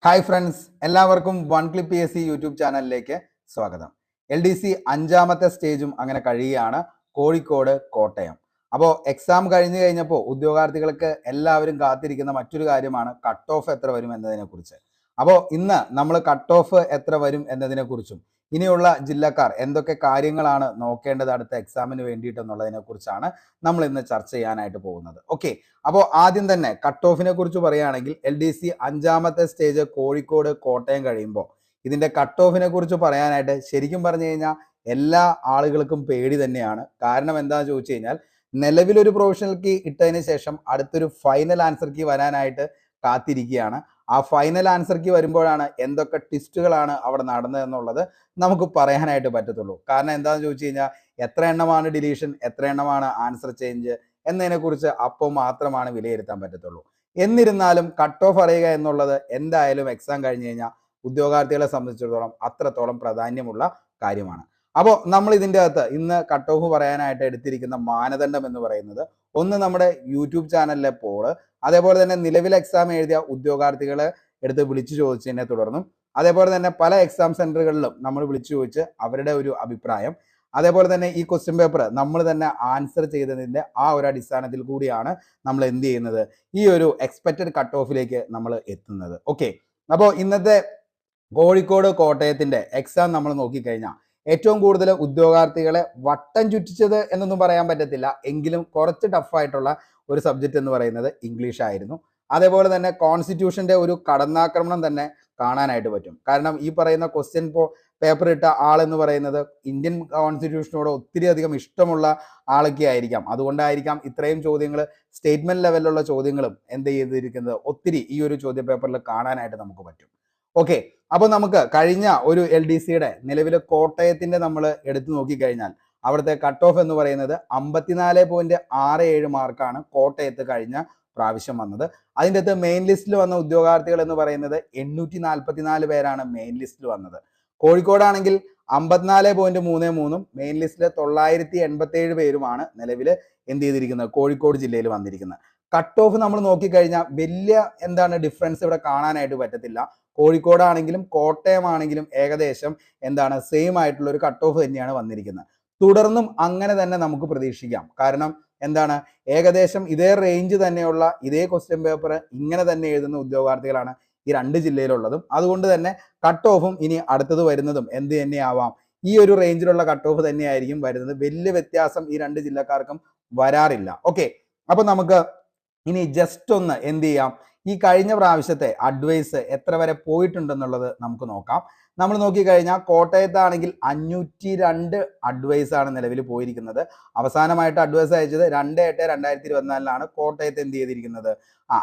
Hi friends, എല്ലാവർക്കും one clip PSC YouTube ചാനലിലേക്ക് സ്വാഗതം. LDC അഞ്ചാമത്തെ സ്റ്റേജും അങ്ങനെ കഴിയുകയാണ്, കോഴിക്കോട് കോട്ടയം. അപ്പോൾ എക്സാം കഴിഞ്ഞപ്പോൾ ഉദ്യോഗാർത്ഥികൾക്ക് എല്ലാവരും കാത്തിരിക്കുന്ന മറ്റൊരു കാര്യമാണ് കട്ട് ഓഫ് എത്ര വരും എന്നതിനെക്കുറിച്ച്. അപ്പോൾ ഇന്ന് നമ്മൾ കട്ട് ഓഫ് എത്ര വരും എന്നതിനെക്കുറിച്ചും ഇനിയുള്ള ജില്ലക്കാർ എന്തൊക്കെ കാര്യങ്ങളാണ് നോക്കേണ്ടത് അടുത്ത എക്സാമിന് വേണ്ടിയിട്ടെന്നുള്ളതിനെ കുറിച്ചാണ് നമ്മൾ ഇന്ന് ചർച്ച ചെയ്യാനായിട്ട് പോകുന്നത്. ഓക്കെ, അപ്പോൾ ആദ്യം തന്നെ കട്ട് ഓഫിനെ കുറിച്ച് പറയുകയാണെങ്കിൽ LDC അഞ്ചാമത്തെ സ്റ്റേജ് കോഴിക്കോട് കോട്ടയം കഴിയുമ്പോൾ ഇതിന്റെ കട്ട് ഓഫിനെ കുറിച്ച് പറയാനായിട്ട് ശരിക്കും പറഞ്ഞു കഴിഞ്ഞാൽ എല്ലാ ആളുകൾക്കും പേടി തന്നെയാണ്. കാരണം എന്താണെന്ന് ചോദിച്ചു കഴിഞ്ഞാൽ നിലവിലൊരു പ്രൊഫഷണൽ കീ ഇട്ടതിന് ശേഷം അടുത്തൊരു ഫൈനൽ ആൻസർ കീ വരാനായിട്ട് കാത്തിരിക്കുകയാണ്. ആ ഫൈനൽ ആൻസർ കീ വരുമ്പോഴാണ് എന്തൊക്കെ ട്വിസ്റ്റുകളാണ് അവിടെ നടന്നതെന്നുള്ളത് നമുക്ക് പറയാനായിട്ട് പറ്റത്തുള്ളൂ. കാരണം എന്താണെന്ന് ചോദിച്ചു കഴിഞ്ഞാൽ എത്ര എണ്ണമാണ് ഡിലീഷൻ, എത്ര എണ്ണമാണ് ആൻസർ ചേഞ്ച് എന്നതിനെക്കുറിച്ച് അപ്പോൾ മാത്രമാണ് വിലയിരുത്താൻ പറ്റത്തുള്ളൂ. എന്നിരുന്നാലും കട്ട് ഓഫ് അറിയുക എന്നുള്ളത് എന്തായാലും എക്സാം കഴിഞ്ഞ് കഴിഞ്ഞാൽ ഉദ്യോഗാർത്ഥികളെ സംബന്ധിച്ചിടത്തോളം അത്രത്തോളം പ്രാധാന്യമുള്ള കാര്യമാണ്. അപ്പോൾ നമ്മൾ ഇതിൻ്റെ അകത്ത് ഇന്ന് കട്ട് ഓഫ് പറയാനായിട്ട് എടുത്തിരിക്കുന്ന മാനദണ്ഡം എന്ന് പറയുന്നത് ഒന്ന് നമ്മുടെ യൂട്യൂബ് ചാനലിലെ പോള്, അതേപോലെ തന്നെ നിലവിൽ എക്സാം എഴുതിയ ഉദ്യോഗാർത്ഥികളെ എടുത്ത് വിളിച്ചു ചോദിച്ചതിനെ തുടർന്നും അതേപോലെ തന്നെ പല എക്സാം സെന്ററുകളിലും നമ്മൾ വിളിച്ചു ചോദിച്ച് അവരുടെ ഒരു അഭിപ്രായം, അതേപോലെ തന്നെ ഈ ക്വസ്റ്റ്യൻ പേപ്പർ നമ്മൾ തന്നെ ആൻസർ ചെയ്തതിൻ്റെ ആ ഒരു അടിസ്ഥാനത്തിൽ കൂടിയാണ് നമ്മൾ എന്ത് ചെയ്യുന്നത്, ഈ ഒരു എക്സ്പെക്റ്റഡ് കട്ട് ഓഫിലേക്ക് നമ്മൾ എത്തുന്നത്. ഓക്കെ, അപ്പോൾ ഇന്നത്തെ കോഴിക്കോട് കോട്ടയത്തിന്റെ എക്സാം നമ്മൾ നോക്കിക്കഴിഞ്ഞാൽ ഏറ്റവും കൂടുതൽ ഉദ്യോഗാർത്ഥികളെ വട്ടം ചുറ്റിച്ചത് എന്നൊന്നും പറയാൻ പറ്റത്തില്ല, എങ്കിലും കുറച്ച് ടഫായിട്ടുള്ള ഒരു സബ്ജക്റ്റ് എന്ന് പറയുന്നത് ഇംഗ്ലീഷ് ആയിരുന്നു. അതേപോലെ തന്നെ കോൺസ്റ്റിറ്റ്യൂഷന്റെ ഒരു കടന്നാക്രമണം തന്നെ കാണാനായിട്ട് പറ്റും. കാരണം ഈ പറയുന്ന ക്വസ്റ്റ്യൻ പേപ്പർ ഇട്ട ആളെന്ന് പറയുന്നത് ഇന്ത്യൻ കോൺസ്റ്റിറ്റ്യൂഷനോട് ഒത്തിരി അധികം ഇഷ്ടമുള്ള ആളൊക്കെ ആയിരിക്കാം. അതുകൊണ്ടായിരിക്കാം ഇത്രയും ചോദ്യങ്ങൾ, സ്റ്റേറ്റ്മെന്റ് ലെവലിലുള്ള ചോദ്യങ്ങളും എന്ത് ചെയ്തിരിക്കുന്നത് ഒത്തിരി ഈ ഒരു ചോദ്യ പേപ്പറിൽ കാണാനായിട്ട് നമുക്ക് പറ്റും. ഓക്കെ, അപ്പോൾ നമുക്ക് കഴിഞ്ഞ ഒരു LDCയുടെ നിലവിലെ കോട്ടയത്തിന്റെ നമ്മൾ എടുത്തു നോക്കിക്കഴിഞ്ഞാൽ അവിടുത്തെ കട്ട് ഓഫ് എന്ന് പറയുന്നത് 54.67 മാർക്കാണ് കോട്ടയത്ത് കഴിഞ്ഞ പ്രാവശ്യം വന്നത്. അതിൻ്റെ അകത്ത് മെയിൻ ലിസ്റ്റിൽ വന്ന ഉദ്യോഗാർത്ഥികൾ എന്ന് പറയുന്നത് 844 പേരാണ് മെയിൻ ലിസ്റ്റിൽ വന്നത്. കോഴിക്കോടാണെങ്കിൽ 54.33 മെയിൻ ലിസ്റ്റിൽ 987 പേരുമാണ് നിലവിൽ എന്ത് ചെയ്തിരിക്കുന്നത്, കോഴിക്കോട് ജില്ലയിൽ വന്നിരിക്കുന്നത്. കട്ട് ഓഫ് നമ്മൾ നോക്കിക്കഴിഞ്ഞാൽ വലിയ എന്താണ് ഡിഫറൻസ് ഇവിടെ കാണാനായിട്ട് പറ്റത്തില്ല. കോഴിക്കോടാണെങ്കിലും കോട്ടയമാണെങ്കിലും ഏകദേശം എന്താണ് സെയിം ആയിട്ടുള്ള ഒരു കട്ട് ഓഫ് തന്നെയാണ് വന്നിരിക്കുന്നത്. തുടർന്നും അങ്ങനെ തന്നെ നമുക്ക് പ്രതീക്ഷിക്കാം. കാരണം എന്താണ്, ഏകദേശം ഇതേ റേഞ്ച് തന്നെയുള്ള ഇതേ ക്വസ്റ്റ്യൻ പേപ്പർ ഇങ്ങനെ തന്നെ എഴുതുന്ന ഉദ്യോഗാർത്ഥികളാണ് ഈ രണ്ട് ജില്ലയിലുള്ളതും. അതുകൊണ്ട് തന്നെ കട്ട് ഓഫും ഇനി അടുത്തത് വരുന്നതും എന്ത് തന്നെയാവാം, ഈ ഒരു റേഞ്ചിലുള്ള കട്ട് ഓഫ് തന്നെയായിരിക്കും വരുന്നത്. വലിയ വ്യത്യാസം ഈ രണ്ട് ജില്ലക്കാർക്കും വരാറില്ല. ഓക്കെ, അപ്പൊ നമുക്ക് ഇനി ജസ്റ്റ് ഒന്ന് എന്ത് ചെയ്യാം, ഈ കഴിഞ്ഞ പ്രാവശ്യത്തെ അഡ്വൈസ് എത്ര വരെ പോയിട്ടുണ്ടെന്നുള്ളത് നമുക്ക് നോക്കാം. നമ്മൾ നോക്കിക്കഴിഞ്ഞാൽ കോട്ടയത്താണെങ്കിൽ 502 അഡ്വൈസ് ആണ് നിലവിൽ പോയിരിക്കുന്നത്. അവസാനമായിട്ട് അഡ്വൈസ് അയച്ചത് 2/8/2024 കോട്ടയത്ത് എന്ത് ചെയ്തിരിക്കുന്നത്,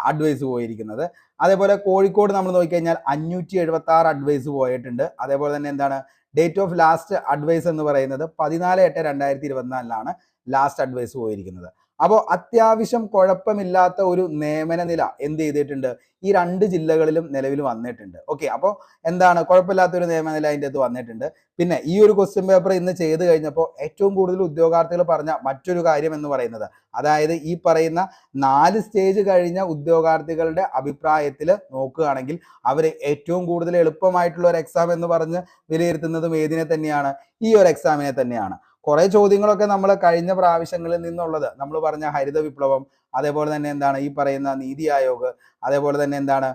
അഡ്വൈസ് പോയിരിക്കുന്നത്. അതേപോലെ കോഴിക്കോട് നമ്മൾ നോക്കിക്കഴിഞ്ഞാൽ 576 അഡ്വൈസ് പോയിട്ടുണ്ട്. അതേപോലെ തന്നെ എന്താണ് ഡേറ്റ് ഓഫ് ലാസ്റ്റ് അഡ്വൈസ് എന്ന് പറയുന്നത് 14/8/2024 ലാസ്റ്റ് അഡ്വൈസ് പോയിരിക്കുന്നത്. അപ്പോൾ അത്യാവശ്യം കുഴപ്പമില്ലാത്ത ഒരു നിയമന നില എന്ത് ചെയ്തിട്ടുണ്ട്, ഈ രണ്ട് ജില്ലകളിലും നിലവിൽ വന്നിട്ടുണ്ട്. ഓക്കെ, അപ്പോൾ എന്താണ് കുഴപ്പമില്ലാത്തൊരു നിയമനില അതിൻ്റെ അകത്ത് വന്നിട്ടുണ്ട്. പിന്നെ ഈ ഒരു ക്വസ്റ്റ്യൻ പേപ്പർ ഇന്ന് ചെയ്ത് കഴിഞ്ഞപ്പോൾ ഏറ്റവും കൂടുതൽ ഉദ്യോഗാർത്ഥികൾ പറഞ്ഞ മറ്റൊരു കാര്യം എന്ന് പറയുന്നത്, അതായത് ഈ പറയുന്ന 4 സ്റ്റേജ് കഴിഞ്ഞ ഉദ്യോഗാർത്ഥികളുടെ അഭിപ്രായത്തിൽ നോക്കുകയാണെങ്കിൽ അവർ ഏറ്റവും കൂടുതൽ എളുപ്പമായിട്ടുള്ള ഒരു എക്സാം എന്ന് പറഞ്ഞ് വിലയിരുത്തുന്നതും ഏതിനെ തന്നെയാണ്, ഈ ഒരു എക്സാമിനെ തന്നെയാണ്. കുറെ ചോദ്യങ്ങളൊക്കെ നമ്മൾ കഴിഞ്ഞ പ്രാവശ്യങ്ങളിൽ നിന്നുള്ളത് നമ്മൾ പറഞ്ഞ ഹരിത വിപ്ലവം, അതേപോലെ തന്നെ എന്താണ് ഈ പറയുന്ന നീതി ആയോഗ്, അതേപോലെ തന്നെ എന്താണ്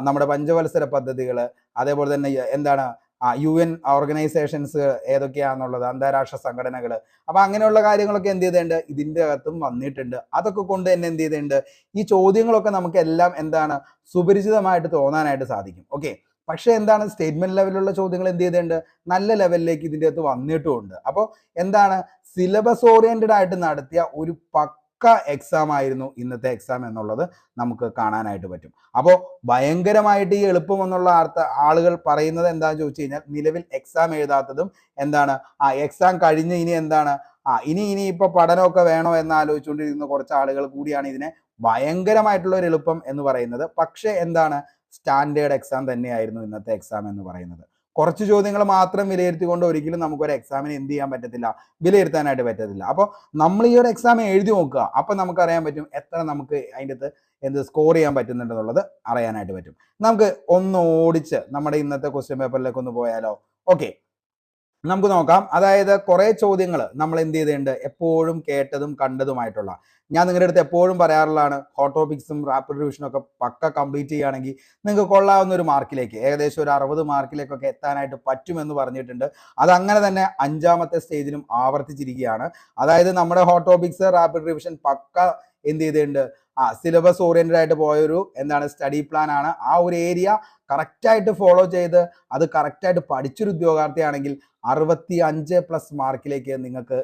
നമ്മുടെ പഞ്ചവത്സര പദ്ധതികൾ, അതേപോലെ തന്നെ എന്താണ് UN ഓർഗനൈസേഷൻസ് ഏതൊക്കെയാണെന്നുള്ളത്, അന്താരാഷ്ട്ര സംഘടനകൾ. അപ്പൊ അങ്ങനെയുള്ള കാര്യങ്ങളൊക്കെ എന്ത് ചെയ്തിട്ടുണ്ട്, ഇതിൻ്റെ അകത്തും വന്നിട്ടുണ്ട്. അതൊക്കെ കൊണ്ട് തന്നെ എന്ത് ചെയ്തിട്ടുണ്ട്, ഈ ചോദ്യങ്ങളൊക്കെ നമുക്ക് എല്ലാം എന്താണ് സുപരിചിതമായിട്ട് തോന്നാനായിട്ട് സാധിക്കും. ഓക്കെ, പക്ഷെ എന്താണ് സ്റ്റേറ്റ്മെന്റ് ലെവലിലുള്ള ചോദ്യങ്ങൾ എന്ത് ചെയ്തിട്ടുണ്ട്, നല്ല ലെവലിലേക്ക് ഇതിൻ്റെ അകത്ത് വന്നിട്ടുമുണ്ട്. അപ്പോൾ എന്താണ് സിലബസ് ഓറിയന്റഡ് ആയിട്ട് നടത്തിയ ഒരു പക്ക എക്സാം ആയിരുന്നു ഇന്നത്തെ എക്സാം എന്നുള്ളത് നമുക്ക് കാണാനായിട്ട് പറ്റും. അപ്പോൾ ഭയങ്കരമായിട്ട് ഈ എളുപ്പം എന്നുള്ള ആളുകൾ പറയുന്നത് എന്താണെന്ന് ചോദിച്ചു കഴിഞ്ഞാൽ നിലവിൽ എക്സാം എഴുതാത്തതും എന്താണ് എക്സാം കഴിഞ്ഞ് ഇനി എന്താണ് ഇനി ഇപ്പൊ പഠനമൊക്കെ വേണോ എന്ന് ആലോചിച്ചുകൊണ്ടിരിക്കുന്ന കുറച്ച് ആളുകൾ കൂടിയാണ് ഇതിനെ ഭയങ്കരമായിട്ടുള്ള ഒരു എളുപ്പം എന്ന് പറയുന്നത്. പക്ഷെ എന്താണ് സ്റ്റാൻഡേർഡ് എക്സാം തന്നെയായിരുന്നു ഇന്നത്തെ എക്സാം എന്ന് പറയുന്നത്. കുറച്ച് ചോദ്യങ്ങൾ മാത്രം വിലയിരുത്തിക്കൊണ്ട് ഒരിക്കലും നമുക്കൊരു എക്സാമിന് എന്ത് ചെയ്യാൻ പറ്റത്തില്ല, വിലയിരുത്താനായിട്ട് പറ്റത്തില്ല. അപ്പോൾ നമ്മൾ ഈ ഒരു എക്സാം എഴുതി നോക്കുക, അപ്പം നമുക്കറിയാൻ പറ്റും എത്ര നമുക്ക് അതിൻ്റെ അകത്ത് എന്ത് സ്കോർ ചെയ്യാൻ പറ്റുന്നുണ്ടെന്നുള്ളത് അറിയാനായിട്ട് പറ്റും. നമുക്ക് ഒന്ന് ഓടിച്ച് നമ്മുടെ ഇന്നത്തെ ക്വസ്റ്റ്യൻ പേപ്പറിലേക്ക് ഒന്ന് പോയാലോ? ഓക്കെ, നമുക്ക് നോക്കാം. അതായത് കുറേ ചോദ്യങ്ങൾ നമ്മൾ എന്ത് ചെയ്തിട്ടുണ്ട്, എപ്പോഴും കേട്ടതും കണ്ടതുമായിട്ടുള്ള, ഞാൻ നിങ്ങളുടെ അടുത്ത് എപ്പോഴും പറയാറുള്ളതാണ്, ഹോട്ട് ടോപ്പിക്സും റാപ്പിഡ് റിവിഷനും ഒക്കെ പക്ക കംപ്ലീറ്റ് ചെയ്യുകയാണെങ്കിൽ നിങ്ങൾക്ക് കൊള്ളാവുന്ന ഒരു മാർക്കിലേക്ക്, ഏകദേശം ഒരു 60 മാർക്കിലേക്കൊക്കെ എത്താനായിട്ട് പറ്റുമെന്ന് പറഞ്ഞിട്ടുണ്ട്. അതങ്ങനെ തന്നെ 5ാമത്തെ സ്റ്റേജിലും ആവർത്തിച്ചിരിക്കുകയാണ്. അതായത് നമ്മുടെ ഹോട്ട് ടോപ്പിക്സ് റാപ്പിഡ് റിവിഷൻ പക്ക എന്ത് ചെയ്തിട്ടുണ്ട്, സിലബസ് ഓറിയന്റഡ് ആയിട്ട് പോയൊരു സ്റ്റഡി പ്ലാൻ ആണ്. ആ ഒരു ഏരിയ കറക്റ്റായിട്ട് ഫോളോ ചെയ്ത് അത് കറക്റ്റായിട്ട് പഠിച്ചൊരു ഉദ്യോഗാർത്ഥിയാണെങ്കിൽ 65+ മാർക്കിലേക്ക് നിങ്ങൾക്ക്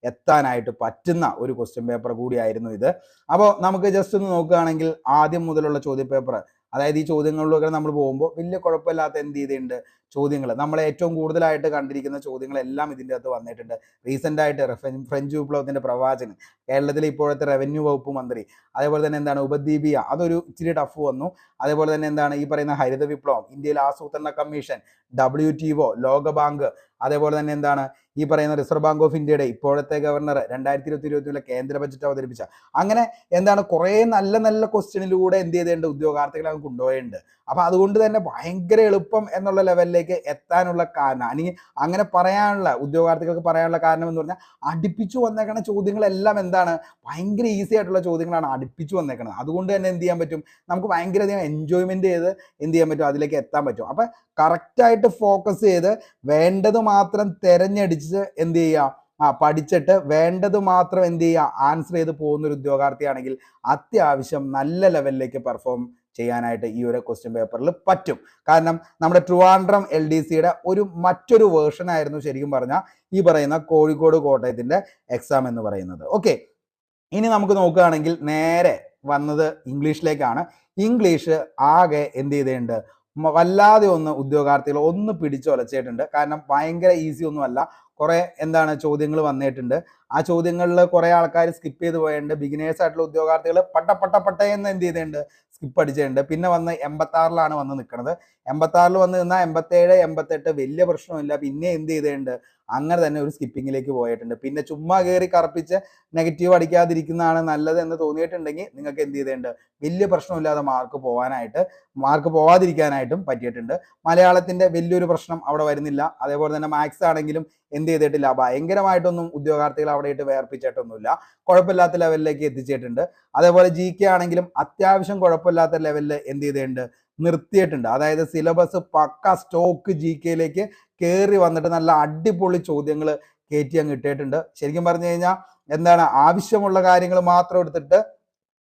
എത്താനായിട്ട് പറ്റുന്ന ഒരു ക്വസ്റ്റ്യൻ പേപ്പർ കൂടിയായിരുന്നു ഇത്. അപ്പോൾ നമുക്ക് ജസ്റ്റ് ഒന്ന് നോക്കുകയാണെങ്കിൽ ആദ്യം മുതലുള്ള ചോദ്യ പേപ്പർ, അതായത് ഈ ചോദ്യങ്ങളിലൊക്കെ നമ്മൾ പോകുമ്പോൾ വലിയ കുഴപ്പമില്ലാത്ത എന്ത് ചെയ്തിട്ടുണ്ട് ചോദ്യങ്ങൾ, നമ്മൾ ഏറ്റവും കൂടുതലായിട്ട് കണ്ടിരിക്കുന്ന ചോദ്യങ്ങളെല്ലാം ഇതിൻ്റെ അകത്ത് വന്നിട്ടുണ്ട്. റീസെൻ്റ് ആയിട്ട് ഫ്രഞ്ച് വിപ്ലവത്തിൻ്റെ പ്രവാചകൻ, കേരളത്തിലെ ഇപ്പോഴത്തെ റവന്യൂ വകുപ്പ് മന്ത്രി, അതേപോലെ തന്നെ ഉപദ്വീപീയ, അതൊരു ഇച്ചിരി ടഫ് വന്നു. അതേപോലെ തന്നെ ഈ പറയുന്ന ഹരിത വിപ്ലവം, ഇന്ത്യയിലെ ആസൂത്രണ കമ്മീഷൻ, WTO, ലോകബാങ്ക്, അതേപോലെ തന്നെ ഈ പറയുന്ന റിസർവ് ബാങ്ക് ഓഫ് ഇന്ത്യയുടെ ഇപ്പോഴത്തെ ഗവർണർ, 2020-21 കേന്ദ്ര ബജറ്റ് അവതരിപ്പിച്ച, അങ്ങനെ കുറേ നല്ല നല്ല ക്വസ്റ്റ്യനിലൂടെ എന്ത് ചെയ്തിട്ടുണ്ട്, ഉദ്യോഗാർത്ഥികളെ കൊണ്ടുപോയിട്ടുണ്ട്. അപ്പൊ അതുകൊണ്ട് തന്നെ ഭയങ്കര എളുപ്പം എന്നുള്ള ലെവലിലേക്ക് എത്താനുള്ള കാരണം, അല്ലെങ്കിൽ അങ്ങനെ പറയാനുള്ള ഉദ്യോഗാർത്ഥികൾക്ക് പറയാനുള്ള കാരണം എന്ന് പറഞ്ഞാൽ, അടുപ്പിച്ചു വന്നേക്കുന്ന ചോദ്യങ്ങളെല്ലാം ഭയങ്കര ഈസി ആയിട്ടുള്ള ചോദ്യങ്ങളാണ് അടുപ്പിച്ചു വന്നേക്കുന്നത്. അതുകൊണ്ട് തന്നെ എന്ത് ചെയ്യാൻ പറ്റും, നമുക്ക് ഭയങ്കരധികം എൻജോയ്മെന്റ് ചെയ്ത് എന്ത് ചെയ്യാൻ പറ്റും, അതിലേക്ക് എത്താൻ പറ്റും. അപ്പൊ കറക്റ്റായിട്ട് ഫോക്കസ് ചെയ്ത് വേണ്ടത് മാത്രം തെരഞ്ഞെടുത്ത് എന്ത് ചെയ്യുക, പഠിച്ചിട്ട് വേണ്ടത് മാത്രം എന്ത് ചെയ്യുക, ആൻസർ ചെയ്ത് പോകുന്ന ഒരു ഉദ്യോഗാർത്ഥിയാണെങ്കിൽ അത്യാവശ്യം നല്ല ലെവലിലേക്ക് പെർഫോം ചെയ്യാനായിട്ട് ഈ ഒരു ക്വസ്റ്റ്യൻ പേപ്പറിൽ പറ്റും. കാരണം നമ്മുടെ ട്രിവാൻഡ്രം LDCയുടെ മറ്റൊരു വേർഷൻ ആയിരുന്നു ശരിക്കും പറഞ്ഞാൽ ഈ പറയുന്ന കോഴിക്കോട് കോട്ടയത്തിന്റെ എക്സാം എന്ന് പറയുന്നത്. ഓക്കെ, ഇനി നമുക്ക് നോക്കുകയാണെങ്കിൽ നേരെ വന്നത് ഇംഗ്ലീഷിലേക്കാണ്. ഇംഗ്ലീഷ് ആകെ എന്ത് ചെയ്തിട്ടുണ്ട്, വല്ലാതെ ഉദ്യോഗാർത്ഥികൾ പിടിച്ചൊലച്ചിട്ടുണ്ട്. കാരണം ഭയങ്കര ഈസി ഒന്നുമല്ല, കുറെ ചോദ്യങ്ങൾ വന്നിട്ടുണ്ട്. ആ ചോദ്യങ്ങളിൽ കുറെ ആൾക്കാർ സ്കിപ്പ് ചെയ്ത് പോയിട്ടുണ്ട്. ബിഗിനേഴ്സ് ആയിട്ടുള്ള ഉദ്യോഗാർത്ഥികൾ പട്ടയെന്ന് എന്ത് ചെയ്തിട്ടുണ്ട്, സ്കിപ്പ് അടിച്ചിട്ടുണ്ട്. പിന്നെ 86 വന്ന് നിൽക്കുന്നത്. 86 വന്ന് നിന്നാൽ 87, 88 വലിയ പ്രശ്നമില്ല. പിന്നെ എന്ത് ചെയ്തിട്ടുണ്ട്, അങ്ങനെ തന്നെ ഒരു സ്കിപ്പിങ്ങിലേക്ക് പോയിട്ടുണ്ട്. പിന്നെ ചുമ്മാ കയറി കറപ്പിച്ച് നെഗറ്റീവ് അടിക്കാതിരിക്കുന്നതാണ് നല്ലത് എന്ന് തോന്നിയിട്ടുണ്ടെങ്കിൽ നിങ്ങൾക്ക് എന്ത് ചെയ്തിട്ടുണ്ട്, വലിയ പ്രശ്നമില്ലാതെ മാർക്ക് പോവാതിരിക്കാനായിട്ടും പറ്റിയിട്ടുണ്ട്. മലയാളത്തിന്റെ വലിയൊരു പ്രശ്നം അവിടെ വരുന്നില്ല. അതേപോലെ തന്നെ മാത്സ് ആണെങ്കിലും എന്ത് ചെയ്തിട്ടില്ല, ഭയങ്കരമായിട്ടൊന്നും ഉദ്യോഗാർത്ഥികൾ അവിടെ ഇട്ട് വേർപ്പിച്ചിട്ടൊന്നുമില്ല, കുഴപ്പമില്ലാത്ത ലെവലിലേക്ക് എത്തിച്ചിട്ടുണ്ട്. അതേപോലെ GK ആണെങ്കിലും അത്യാവശ്യം കുഴപ്പമില്ലാത്ത ലെവലിൽ എന്ത് ചെയ്തിട്ടുണ്ട്, നിർത്തിയിട്ടുണ്ട്. അതായത് സിലബസ് പക്ക സ്റ്റോക്ക് GKയിലേക്ക് കയറി വന്നിട്ട് നല്ല അടിപൊളി ചോദ്യങ്ങൾ കയറ്റി അങ്ങ് ഇട്ടിട്ടുണ്ട്. ശരിക്കും പറഞ്ഞു കഴിഞ്ഞാൽ ആവശ്യമുള്ള കാര്യങ്ങൾ മാത്രം എടുത്തിട്ട്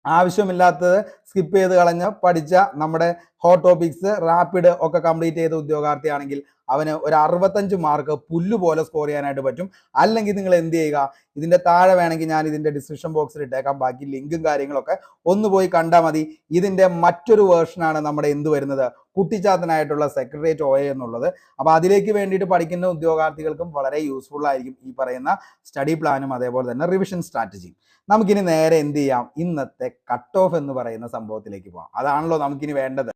ആവശ്യമില്ലാത്തത് സ്കിപ്പ് ചെയ്ത് കളഞ്ഞ് പഠിച്ച നമ്മുടെ ഹോട്ട് ടോപ്പിക്സ് റാപ്പിഡ് ഒക്കെ കംപ്ലീറ്റ് ചെയ്ത ഉദ്യോഗാർത്ഥിയാണെങ്കിൽ അവന് ഒരു 65 മാർക്ക് പുല്ലുപോലെ സ്കോർ ചെയ്യാനായിട്ട് പറ്റും. അല്ലെങ്കിൽ നിങ്ങൾ എന്ത് ചെയ്യുക, ഇതിന്റെ താഴെ വേണമെങ്കിൽ ഞാൻ ഇതിന്റെ ഡിസ്ക്രിപ്ഷൻ ബോക്സിൽ ഇട്ടേക്കാം, ബാക്കി ലിങ്കും കാര്യങ്ങളൊക്കെ ഒന്ന് പോയി കണ്ടാൽ മതി. ഇതിന്റെ മറ്റൊരു വേർഷനാണ് നമ്മുടെ എന്ത് വരുന്നത്, കുട്ടിച്ചാത്തനായിട്ടുള്ള സെക്രട്ടേറിയറ്റ് OA എന്നുള്ളത്. അപ്പൊ അതിലേക്ക് വേണ്ടിയിട്ട് പഠിക്കുന്ന ഉദ്യോഗാർത്ഥികൾക്കും വളരെ യൂസ്ഫുൾ ആയിരിക്കും ഈ പറയുന്ന സ്റ്റഡി പ്ലാനും അതേപോലെ തന്നെ റിവിഷൻ സ്ട്രാറ്റജിയും. നമുക്കിനി നേരെ എന്ത് ചെയ്യാം, ഇന്നത്തെ കട്ട് ഓഫ് എന്ന് പറയുന്ന സംഭവത്തിലേക്ക് പോകാം. അതാണല്ലോ നമുക്കിനി വേണ്ടത്.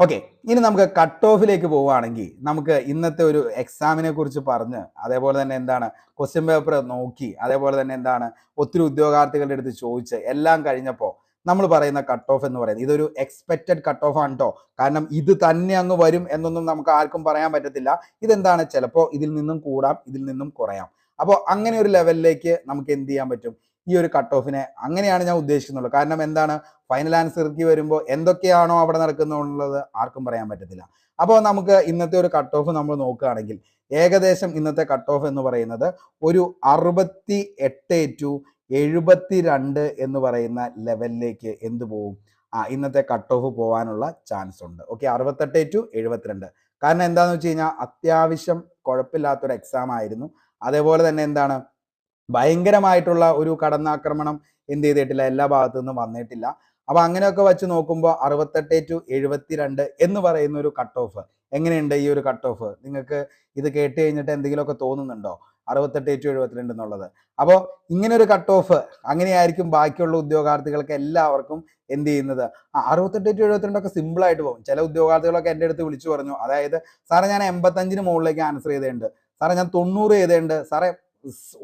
ഓക്കെ, ഇനി നമുക്ക് കട്ട് ഓഫിലേക്ക് പോവുകയാണെങ്കിൽ നമുക്ക് ഇന്നത്തെ ഒരു എക്സാമിനെ കുറിച്ച് പറഞ്ഞ് അതേപോലെ തന്നെ ക്വസ്റ്റ്യൻ പേപ്പർ നോക്കി അതേപോലെ തന്നെ ഒത്തിരി ഉദ്യോഗാർത്ഥികളുടെ അടുത്ത് ചോദിച്ച് എല്ലാം കഴിഞ്ഞപ്പോൾ നമ്മൾ പറയുന്ന കട്ട് ഓഫ് എന്ന് പറയുന്നത് ഇതൊരു എക്സ്പെക്റ്റഡ് കട്ട് ഓഫ് ആണ് കേട്ടോ. കാരണം ഇത് തന്നെ അങ്ങ് വരും എന്നൊന്നും നമുക്ക് ആർക്കും പറയാൻ പറ്റത്തില്ല. ചിലപ്പോൾ ഇതിൽ നിന്നും കൂടാം, ഇതിൽ നിന്നും കുറയാം. അപ്പോൾ അങ്ങനെ ഒരു ലെവലിലേക്ക് നമുക്ക് എന്ത് ചെയ്യാൻ പറ്റും, ഈ ഒരു കട്ട് ഓഫിനെ അങ്ങനെയാണ് ഞാൻ ഉദ്ദേശിക്കുന്നുള്ളൂ. കാരണം ഫൈനൽ ആൻസർക്ക് വരുമ്പോൾ എന്തൊക്കെയാണോ അവിടെ നടക്കുന്നുള്ളത് ആർക്കും പറയാൻ പറ്റത്തില്ല. അപ്പോൾ നമുക്ക് ഇന്നത്തെ ഒരു കട്ട് ഓഫ് നമ്മൾ നോക്കുകയാണെങ്കിൽ ഏകദേശം ഇന്നത്തെ കട്ട് ഓഫ് എന്ന് പറയുന്നത് ഒരു 68 to 72 എന്ന് പറയുന്ന ലെവലിലേക്ക് എന്ത് പോവും, ഇന്നത്തെ കട്ട് ഓഫ് പോകാനുള്ള ചാൻസ് ഉണ്ട്. Okay, 68 to 72. കാരണം എന്താണെന്ന് വെച്ച് കഴിഞ്ഞാൽ അത്യാവശ്യം കുഴപ്പമില്ലാത്തൊരു എക്സാം ആയിരുന്നു. അതേപോലെ തന്നെ ഭയങ്കരമായിട്ടുള്ള ഒരു കടന്നാക്രമണം എന്ത് ചെയ്തിട്ടില്ല, എല്ലാ ഭാഗത്തു നിന്നും വന്നിട്ടില്ല. അപ്പൊ അങ്ങനെയൊക്കെ വെച്ച് നോക്കുമ്പോൾ 68 to 72 എന്ന് പറയുന്ന ഒരു കട്ട് ഓഫ് എങ്ങനെയുണ്ട്? ഈ ഒരു കട്ട് ഓഫ് നിങ്ങൾക്ക് ഇത് കേട്ട് കഴിഞ്ഞിട്ട് എന്തെങ്കിലുമൊക്കെ തോന്നുന്നുണ്ടോ? 68-72 എന്നുള്ളത്. അപ്പോൾ ഇങ്ങനെ ഒരു കട്ട് ഓഫ് അങ്ങനെയായിരിക്കും ബാക്കിയുള്ള ഉദ്യോഗാർത്ഥികൾക്ക് എല്ലാവർക്കും എന്ത് ചെയ്യുന്നത്. 68-72 സിമ്പിളായിട്ട് പോകും. ചില ഉദ്യോഗാർത്ഥികളൊക്കെ എൻ്റെ അടുത്ത് വിളിച്ചു പറഞ്ഞു, അതായത് സാറേ ഞാൻ 85 മുകളിലേക്ക് ആൻസർ ചെയ്തേണ്ട്, സാറേ ഞാൻ 90 ചെയ്തേണ്ട്, സാറേ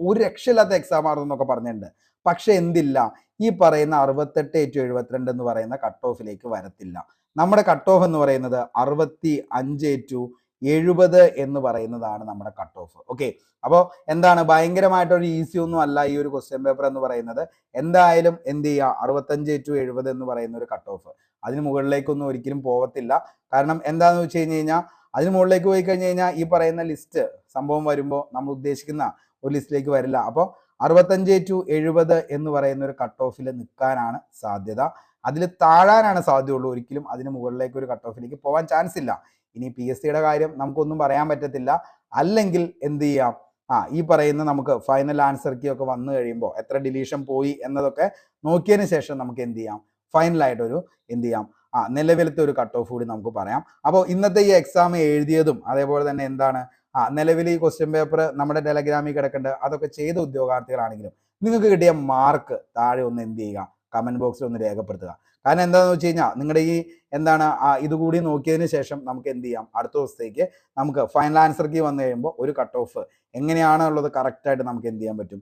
ഒരു രക്ഷയില്ലാത്ത എക്സാം ആയിരുന്നു എന്നൊക്കെ പറഞ്ഞിട്ടുണ്ട്. പക്ഷെ എന്തില്ല, ഈ പറയുന്ന 68-72 എന്ന് പറയുന്ന കട്ട് ഓഫിലേക്ക് വരത്തില്ല. നമ്മുടെ കട്ട് ഓഫ് എന്ന് പറയുന്നത് 65-70 എന്ന് പറയുന്നതാണ് നമ്മുടെ കട്ട് ഓഫ്. ഓക്കെ, അപ്പോൾ എന്താണ്, ഭയങ്കരമായിട്ടൊരു ഈസി ഒന്നും അല്ല ഈ ഒരു ക്വസ്റ്റ്യൻ പേപ്പർ എന്ന് പറയുന്നത്. എന്തായാലും എന്ത് ചെയ്യുക, 65-70 എന്ന് പറയുന്ന ഒരു കട്ട് ഓഫ്, അതിന് മുകളിലേക്കൊന്നും ഒരിക്കലും പോകത്തില്ല. കാരണം എന്താണെന്ന് വെച്ച് കഴിഞ്ഞാൽ അതിന് മുകളിലേക്ക് പോയി കഴിഞ്ഞ് കഴിഞ്ഞാൽ ഈ പറയുന്ന ലിസ്റ്റ് സംഭവം വരുമ്പോൾ നമ്മൾ ഉദ്ദേശിക്കുന്ന ഒരു ലിസ്റ്റിലേക്ക് വരില്ല. അപ്പോൾ 65-70 എന്ന് പറയുന്ന ഒരു കട്ട് ഓഫിൽ നിൽക്കാനാണ് സാധ്യത. അതിൽ താഴാനാണ് സാധ്യതയുള്ളൂ, ഒരിക്കലും അതിന് മുകളിലേക്ക് ഒരു കട്ട് ഓഫിലേക്ക് പോകാൻ ചാൻസ് ഇല്ല. ഇനി PSCയുടെ കാര്യം നമുക്കൊന്നും പറയാൻ പറ്റത്തില്ല. അല്ലെങ്കിൽ എന്ത് ചെയ്യാം, ഈ പറയുന്ന നമുക്ക് ഫൈനൽ ആൻസർ കീ ഒക്കെ വന്നു കഴിയുമ്പോൾ എത്ര ഡിലീഷൻ പോയി എന്നതൊക്കെ നോക്കിയതിന് ശേഷം നമുക്ക് എന്ത് ചെയ്യാം, ഫൈനലായിട്ടൊരു എന്ത് ചെയ്യാം, നിലവിലത്തെ ഒരു കട്ട് ഓഫ് കൂടി നമുക്ക് പറയാം. അപ്പോൾ ഇന്നത്തെ ഈ എക്സാം എഴുതിയതും അതേപോലെ തന്നെ എന്താണ്, നിലവിൽ ഈ ക്വസ്റ്റ്യൻ പേപ്പർ നമ്മുടെ ടെലഗ്രാമിൽ കിടക്കേണ്ടത് അതൊക്കെ ചെയ്ത ഉദ്യോഗാർത്ഥികളാണെങ്കിലും നിങ്ങൾക്ക് കിട്ടിയ മാർക്ക് താഴെ ഒന്ന് എന്ത് ചെയ്യുക, കമന്റ് ബോക്സിൽ ഒന്ന് രേഖപ്പെടുത്തുക. കാരണം എന്താണെന്ന് വെച്ച് കഴിഞ്ഞാൽ നിങ്ങളുടെ ഈ എന്താണ് ഇതുകൂടി നോക്കിയതിന് ശേഷം നമുക്ക് എന്ത് ചെയ്യാം, അടുത്ത ദിവസത്തേക്ക് നമുക്ക് ഫൈനൽ ആൻസർ കീ വന്നു കഴിയുമ്പോൾ ഒരു കട്ട് ഓഫ് എങ്ങനെയാണുള്ളത് കറക്റ്റായിട്ട് നമുക്ക് എന്ത് ചെയ്യാൻ പറ്റും,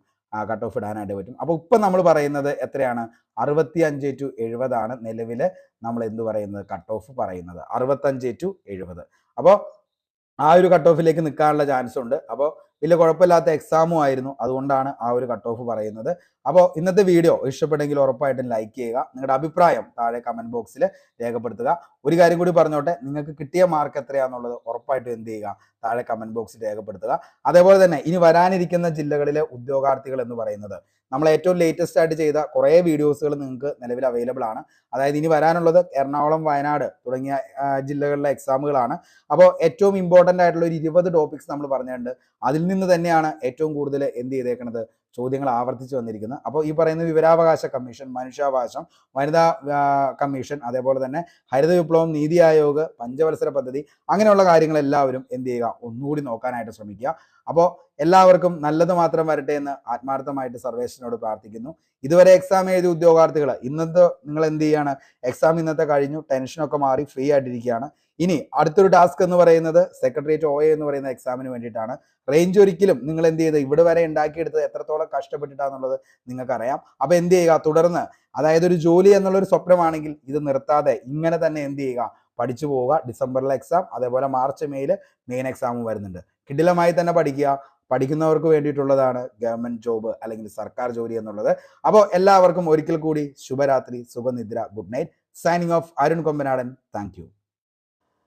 കട്ട് ഓഫ് ഇടാനായിട്ട് പറ്റും. അപ്പോൾ ഇപ്പം നമ്മൾ പറയുന്നത് എത്രയാണ്, 65-70 ആണ് നിലവിൽ നമ്മൾ എന്ത് പറയുന്നത്, കട്ട് ഓഫ് പറയുന്നത് 65-70. അപ്പോൾ ആ ഒരു കട്ട് ഓഫിലേക്ക് നിൽക്കാനുള്ള ചാൻസ് ഉണ്ട്. അപ്പോൾ വലിയ കുഴപ്പമില്ലാത്ത എക്സാമും ആയിരുന്നു, അതുകൊണ്ടാണ് ആ ഒരു കട്ട് ഓഫ് പറയുന്നത്. അപ്പോൾ ഇന്നത്തെ വീഡിയോ ഇഷ്ടപ്പെട്ടെങ്കിൽ ഉറപ്പായിട്ടും ലൈക്ക് ചെയ്യുക, നിങ്ങളുടെ അഭിപ്രായം താഴെ കമന്റ് ബോക്സിൽ രേഖപ്പെടുത്തുക. ഒരു കാര്യം കൂടി പറഞ്ഞോട്ടെ, നിങ്ങൾക്ക് കിട്ടിയ മാർക്ക് എത്രയാണെന്നുള്ളത് ഉറപ്പായിട്ടും എന്ത് ചെയ്യുക, താഴെ കമന്റ് ബോക്സിൽ രേഖപ്പെടുത്തുക. അതേപോലെ തന്നെ ഇനി വരാനിരിക്കുന്ന ജില്ലകളിലെ ഉദ്യോഗാർത്ഥികൾ എന്ന് പറയുന്നത് നമ്മൾ ഏറ്റവും ലേറ്റസ്റ്റ് ആയിട്ട് ചെയ്ത കുറേ വീഡിയോസുകൾ നിങ്ങൾക്ക് നിലവിൽ അവൈലബിൾ ആണ്. അതായത് ഇനി വരാനുള്ളത് എറണാകുളം, വയനാട് തുടങ്ങിയ ജില്ലകളിലെ എക്സാമുകളാണ്. അപ്പോൾ ഏറ്റവും ഇമ്പോർട്ടൻ്റ് ആയിട്ടുള്ള ഒരു 20 ടോപ്പിക്സ് നമ്മൾ പറഞ്ഞിട്ടുണ്ട്. അതിൽ നിന്ന് തന്നെയാണ് ഏറ്റവും കൂടുതൽ എന്ത് ചെയ്തേക്കുന്നത്, ചോദ്യങ്ങൾ ആവർത്തിച്ച് വന്നിരിക്കുന്നത്. അപ്പോൾ ഈ പറയുന്ന വിവരാവകാശ കമ്മീഷൻ, മനുഷ്യാവകാശം, വനിതാ കമ്മീഷൻ, അതേപോലെ തന്നെ ഹരിത വിപ്ലവം, നീതി ആയോഗ്, പഞ്ചവത്സര പദ്ധതി, അങ്ങനെയുള്ള കാര്യങ്ങളെല്ലാവരും എന്ത് ചെയ്യുക, ഒന്നുകൂടി നോക്കാനായിട്ട് ശ്രമിക്കുക. അപ്പോൾ എല്ലാവർക്കും നല്ലത് മാത്രം വരട്ടെ എന്ന് ആത്മാർത്ഥമായിട്ട് സർവേശ്വരനോട് പ്രാർത്ഥിക്കുന്നു. ഇതുവരെ എക്സാം എഴുതിയ ഉദ്യോഗാർത്ഥികൾ ഇന്നത്തെ നിങ്ങൾ എന്ത് ചെയ്യാണ്, എക്സാം ഇന്നത്തെ കഴിഞ്ഞു, ടെൻഷനൊക്കെ മാറി ഫ്രീ ആയിട്ടിരിക്കുകയാണ്. ഇനി അടുത്തൊരു ടാസ്ക് എന്ന് പറയുന്നത് സെക്രട്ടേറിയറ്റ് OA എന്ന് പറയുന്ന എക്സാമിന് വേണ്ടിയിട്ടാണ്. റേഞ്ച് ഒരിക്കലും നിങ്ങൾ എന്ത് ചെയ്ത് ഇവിടെ വരെ ഉണ്ടാക്കിയെടുത്തത് എത്രത്തോളം കഷ്ടപ്പെട്ടിട്ടാന്നുള്ളത് നിങ്ങൾക്കറിയാം. അപ്പോൾ എന്ത് ചെയ്യുക, തുടർന്ന് അതായത് ഒരു ജോലി എന്നുള്ളൊരു സ്വപ്നമാണെങ്കിൽ ഇത് നിർത്താതെ ഇങ്ങനെ തന്നെ എന്ത് ചെയ്യുക, പഠിച്ചു പോവുക. ഡിസംബറിലെ എക്സാം, അതേപോലെ മാർച്ച് മെയിൽ മെയിൻ എക്സാമും വരുന്നുണ്ട്. കിടിലമായി തന്നെ പഠിക്കുക. പഠിക്കുന്നവർക്ക് വേണ്ടിയിട്ടുള്ളതാണ് ഗവൺമെന്റ് ജോബ് അല്ലെങ്കിൽ സർക്കാർ ജോലി എന്നുള്ളത്. അപ്പോൾ എല്ലാവർക്കും ഒരിക്കൽ കൂടി ശുഭരാത്രി, ശുഭനിദ്ര, good night. Signing off, Arun Kombanadan. Thank U.